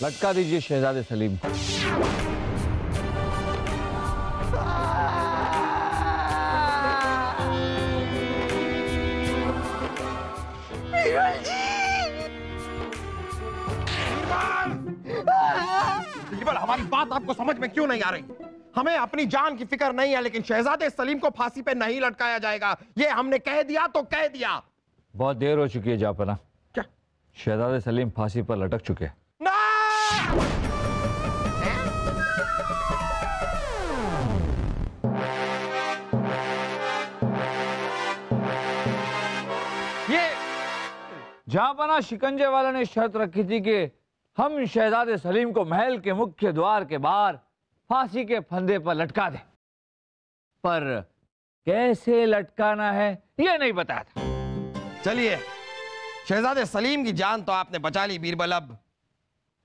लटका दीजिए शहजादे सलीम को। बीरबल, हमारी बात आपको समझ में क्यों नहीं आ रही? हमें अपनी जान की फिक्र नहीं है, लेकिन शहजादे सलीम को फांसी पे नहीं लटकाया जाएगा। ये हमने कह दिया तो कह दिया। बहुत देर हो चुकी है जापना। क्या? शहजादे सलीम फांसी पर लटक चुके हैं। ना! ये जापना शिकंजे वाला ने शर्त रखी थी कि हम शहजादे सलीम को महल के मुख्य द्वार के बाहर फांसी के फंदे पर लटका दे, पर कैसे लटकाना है ये नहीं बताया था। चलिए, शहजादे सलीम की जान तो आपने बचा ली बीरबल, अब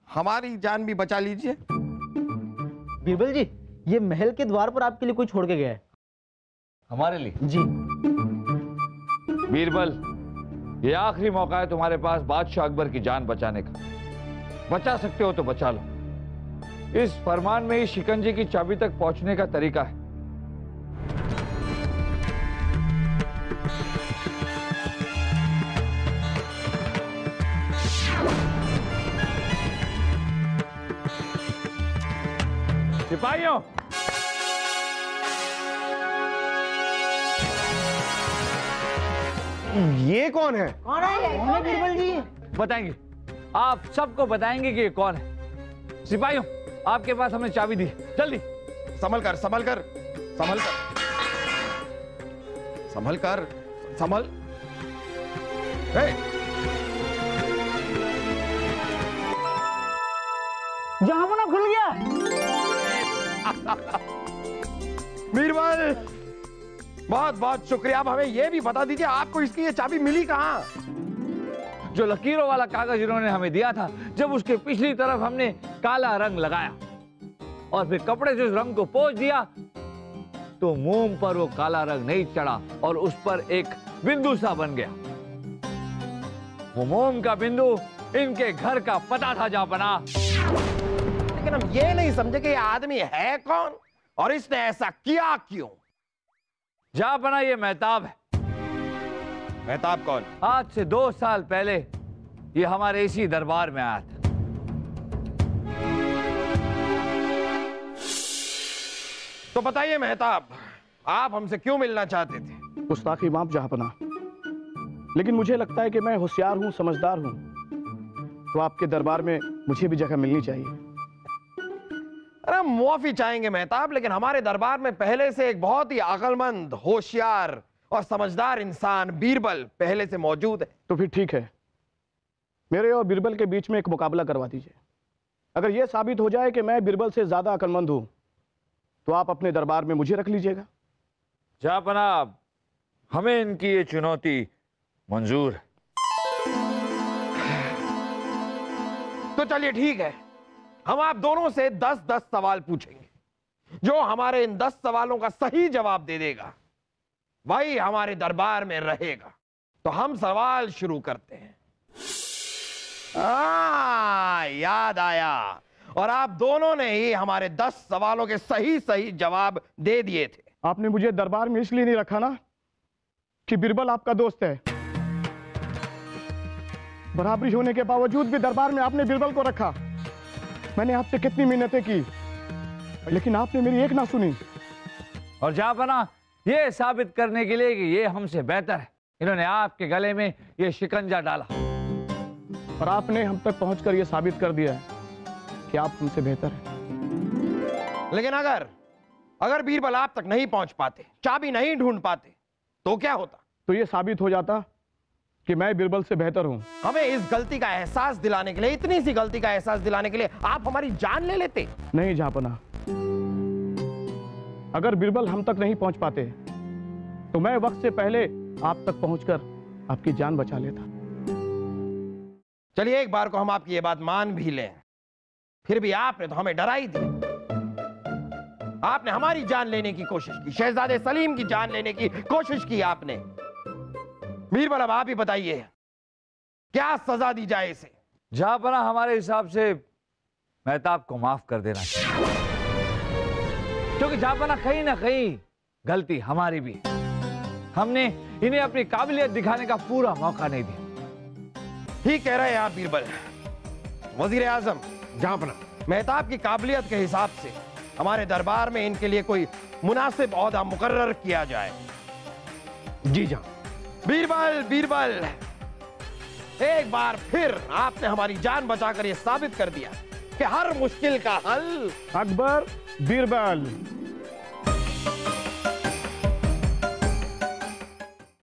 हमारी जान भी बचा लीजिए। बीरबल जी, ये महल के द्वार पर आपके लिए कोई छोड़ के गया है। हमारे लिए? जी। बीरबल, ये आखिरी मौका है तुम्हारे पास बादशाह अकबर की जान बचाने का। बचा सकते हो तो बचा लो। इस फरमान में ही शिकंजे की चाबी तक पहुंचने का तरीका है। सिपाहियों, ये कौन है? कौन है बीरबल जी? बताएंगे, आप सबको बताएंगे कि ये कौन है। सिपाहियों, आपके पास हमने चाबी दी, जल्दी। संभल कर, संभल कर, संभल कर, संभल कर, संभल। जहां खुल गया। बीरबल, बहुत बहुत शुक्रिया। अब हमें यह भी बता दीजिए, आपको इसकी ये चाबी मिली कहां? जो लकीरों वाला कागज इन्होंने हमें दिया था, जब उसके पिछली तरफ हमने काला रंग लगाया और फिर कपड़े से उस रंग को पोंछ दिया, तो मोम पर वो काला रंग नहीं चढ़ा और उस पर एक बिंदु सा बन गया। वो मोम का बिंदु इनके घर का पता था जापना। लेकिन हम ये नहीं समझे कि ये आदमी है कौन और इसने ऐसा किया क्यों? जापना, ये मेहताब है। मेहताब कौन? आज से 2 साल पहले ये हमारे इसी दरबार में आया था। तो बताइए मेहताब, आप हमसे क्यों मिलना चाहते थे? गुस्ताखी माफ जहांपना, लेकिन मुझे लगता है कि मैं होशियार हूं, समझदार हूं, तो आपके दरबार में मुझे भी जगह मिलनी चाहिए। अरे मुआफी चाहेंगे मेहताब, लेकिन हमारे दरबार में पहले से एक बहुत ही अक्लमंद, होशियार और समझदार इंसान बीरबल पहले से मौजूद है। तो फिर ठीक है, मेरे और बीरबल के बीच में एक मुकाबला करवा दीजिए। अगर यह साबित हो जाए कि मैं बीरबल से ज्यादा अक्लमंद हूं, तो आप अपने दरबार में मुझे रख लीजिएगा। जापना, हमें इनकी ये चुनौती मंजूर है। तो चलिए ठीक है, हम आप दोनों से 10-10 सवाल पूछेंगे। जो हमारे इन 10 सवालों का सही जवाब दे देगा वही हमारे दरबार में रहेगा। तो हम सवाल शुरू करते हैं। याद आया, और आप दोनों ने ही हमारे 10 सवालों के सही सही जवाब दे दिए थे। आपने मुझे दरबार में इसलिए नहीं रखा ना कि बीरबल आपका दोस्त है। बराबरी होने के बावजूद भी दरबार में आपने बीरबल को रखा। मैंने आपसे कितनी मिन्नतें की, लेकिन आपने मेरी एक ना सुनी। और जापना, ये साबित करने के लिए कि ये हमसे बेहतर है, इन्होंने आपके गले में ये शिकंजा डाला। और आपने हम तक पहुंचकर यह साबित कर दिया है कि आप हमसे बेहतर हैं। लेकिन अगर बीरबल आप तक नहीं पहुंच पाते, चाबी नहीं ढूंढ पाते, तो क्या होता? तो यह साबित हो जाता कि मैं बीरबल से बेहतर हूं। हमें इस गलती का एहसास दिलाने के लिए, इतनी सी गलती का एहसास दिलाने के लिए आप हमारी जान ले लेते। नहीं जहांपना, अगर बीरबल हम तक नहीं पहुंच पाते तो मैं वक्त से पहले आप तक पहुंचकर आपकी जान बचा लेता। चलिए, एक बार को हम आपकी ये बात मान भी लें, फिर भी आपने तो हमें डरा ही दिया। आपने हमारी जान लेने की कोशिश की, शहजादे सलीम की जान लेने की कोशिश की आपने। बीरबल, अब आप ही बताइए, क्या सजा दी जाए इसे? जापना, हमारे हिसाब से मेहताब को माफ कर देना चाहिए, क्योंकि जापाना कहीं ना कहीं गलती हमारी भी है। हमने इन्हें अपनी काबिलियत दिखाने का पूरा मौका नहीं दिया। ठीक कह रहे हैं आप बीरबल। वजीर आजम, जहांपना। मेहताब की काबिलियत के हिसाब से हमारे दरबार में इनके लिए कोई मुनासिब ओहदा मुकर्रर किया जाए। जी जहां। बीरबल, बीरबल, एक बार फिर आपने हमारी जान बचाकर यह साबित कर दिया कि हर मुश्किल का हल अकबर बीरबल।